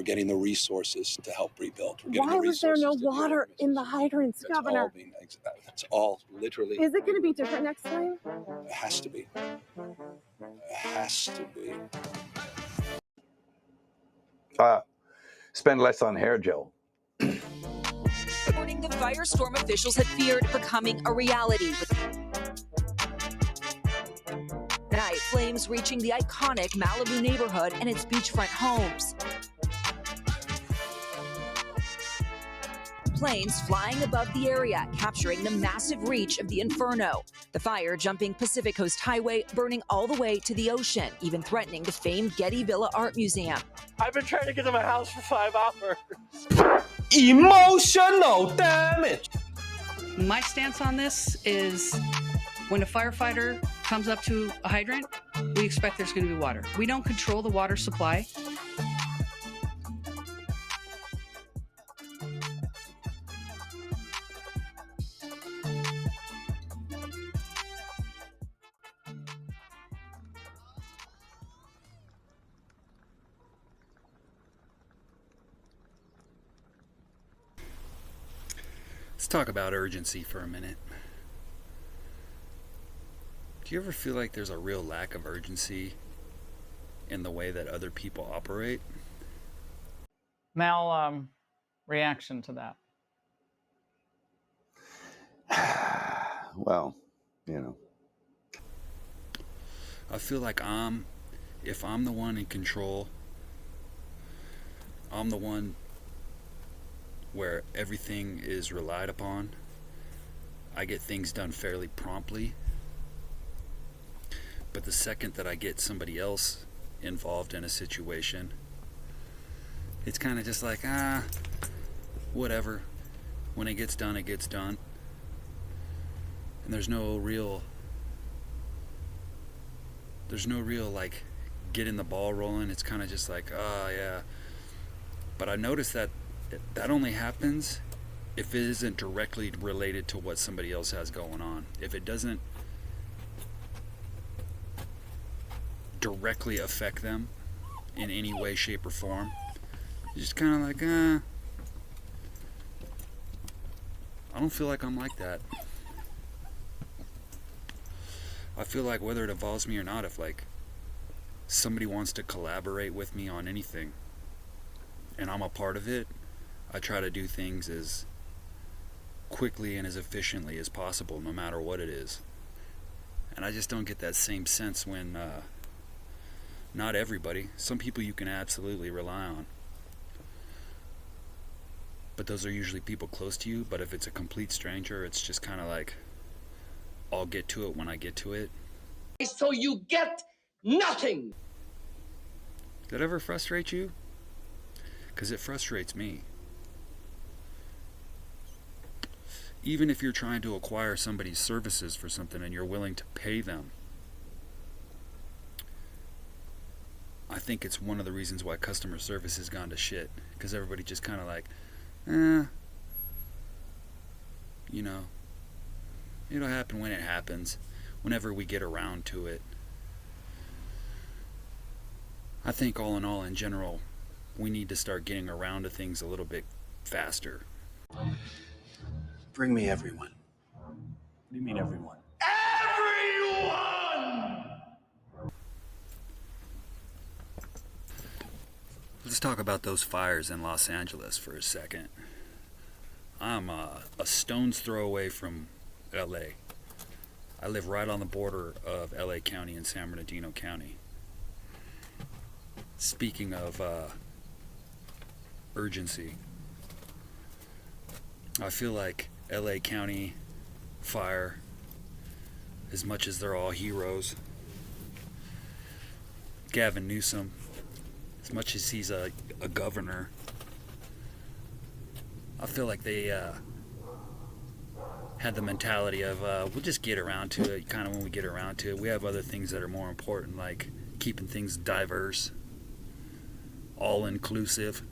getting the resources to help rebuild. Why was there no water in the hydrants, Governor? That's all literally. Is it going to be different next time? It has to be. It has to be. Spend less on hair gel. Warning the firestorm officials had feared becoming a reality. Tonight, flames reaching the iconic Malibu neighborhood and its beachfront homes. Planes flying above the area, capturing the massive reach of the inferno. The fire jumping Pacific Coast Highway, burning all the way to the ocean, even threatening the famed Getty Villa Art Museum. I've been trying to get to my house for 5 hours. Emotional damage. My stance on this is when a firefighter comes up to a hydrant, we expect there's going to be water. We don't control the water supply. Let's talk about urgency for a minute. Do you ever feel like there's a real lack of urgency in the way that other people operate? Mal, reaction to that? Well, you know. I feel like if I'm the one in control, I'm the one where everything is relied upon. I get things done fairly promptly. But the second that I get somebody else involved in a situation, it's kind of just like, whatever. When it gets done, it gets done. And there's no real like getting the ball rolling. It's kind of just like, yeah. But I noticed that only happens if it isn't directly related to what somebody else has going on. If it doesn't directly affect them in any way, shape, or form, you're just kind of like, I don't feel like I'm like that. I feel like whether it involves me or not, if like somebody wants to collaborate with me on anything and I'm a part of it, I try to do things as quickly and as efficiently as possible, no matter what it is. And I just don't get that same sense when not everybody, some people you can absolutely rely on, but those are usually people close to you. But if it's a complete stranger, it's just kind of like, I'll get to it when I get to it. So you get nothing. Does that ever frustrate you? Because it frustrates me. Even if you're trying to acquire somebody's services for something and you're willing to pay them, I think it's one of the reasons why customer service has gone to shit. Because everybody just kind of like, you know, it'll happen when it happens, whenever we get around to it. I think all in all, in general, we need to start getting around to things a little bit faster. Bring me everyone. What do you mean everyone? Everyone! Let's talk about those fires in Los Angeles for a second. I'm a stone's throw away from LA. I live right on the border of LA County and San Bernardino County. Speaking of urgency, I feel like LA County fire, as much as they're all heroes, Gavin Newsom, as much as he's a governor, I feel like they had the mentality of we'll just get around to it kind of when we get around to it. We have other things that are more important, like keeping things diverse, all-inclusive.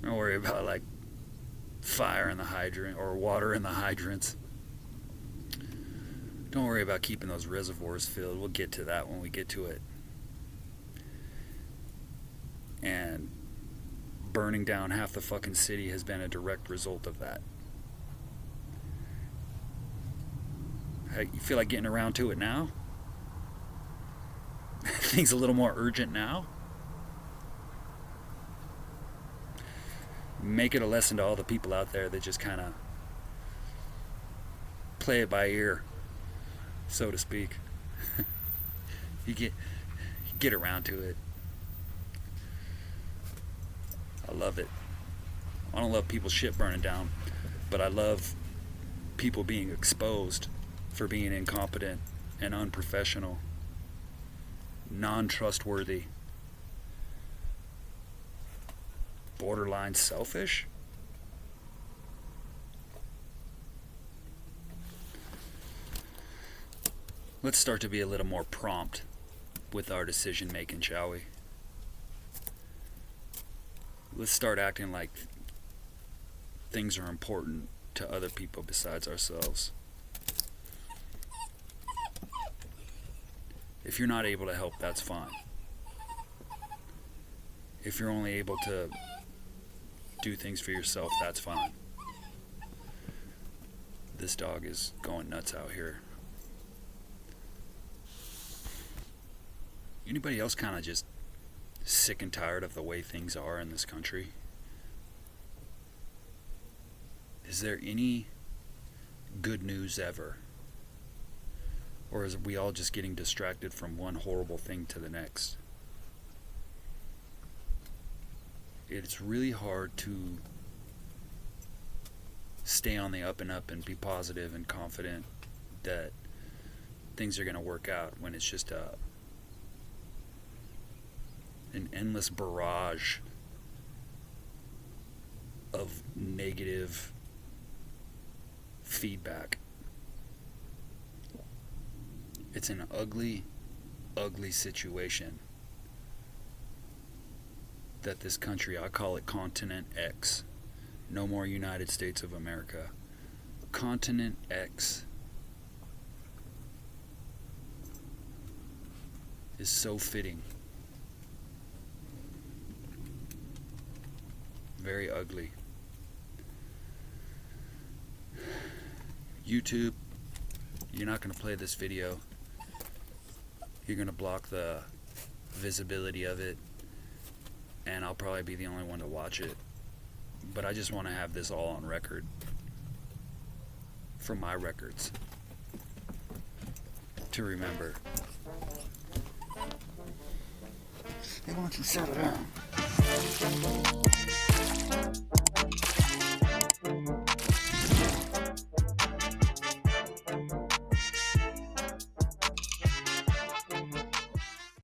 Don't worry about like fire in the hydrant or water in the hydrants. Don't worry about keeping those reservoirs filled. We'll get to that when we get to it. And burning down half the fucking city has been a direct result of that. Hey, you feel like getting around to it now? Things a little more urgent now? Make it a lesson to all the people out there that just kind of play it by ear, so to speak. you get around to it. I love it. I don't love people's shit burning down, but I love people being exposed for being incompetent and unprofessional, non-trustworthy, borderline selfish. Let's start to be a little more prompt with our decision making, shall we? Let's start acting like things are important to other people besides ourselves. If you're not able to help, that's fine. If you're only able to do things for yourself, that's fine. This dog is going nuts out here. Anybody else kind of just sick and tired of the way things are in this country? Is there any good news ever? Or is we all just getting distracted from one horrible thing to the next? It's really hard to stay on the up and up and be positive and confident that things are going to work out when it's just an endless barrage of negative feedback. It's an ugly, ugly situation that this country, I call it Continent X. No more United States of America. Continent X is so fitting. Very ugly. YouTube, you're not going to play this video. You're going to block the visibility of it, and I'll probably be the only one to watch it. But I just want to have this all on record for my records to remember. Hey, why don't you settle down?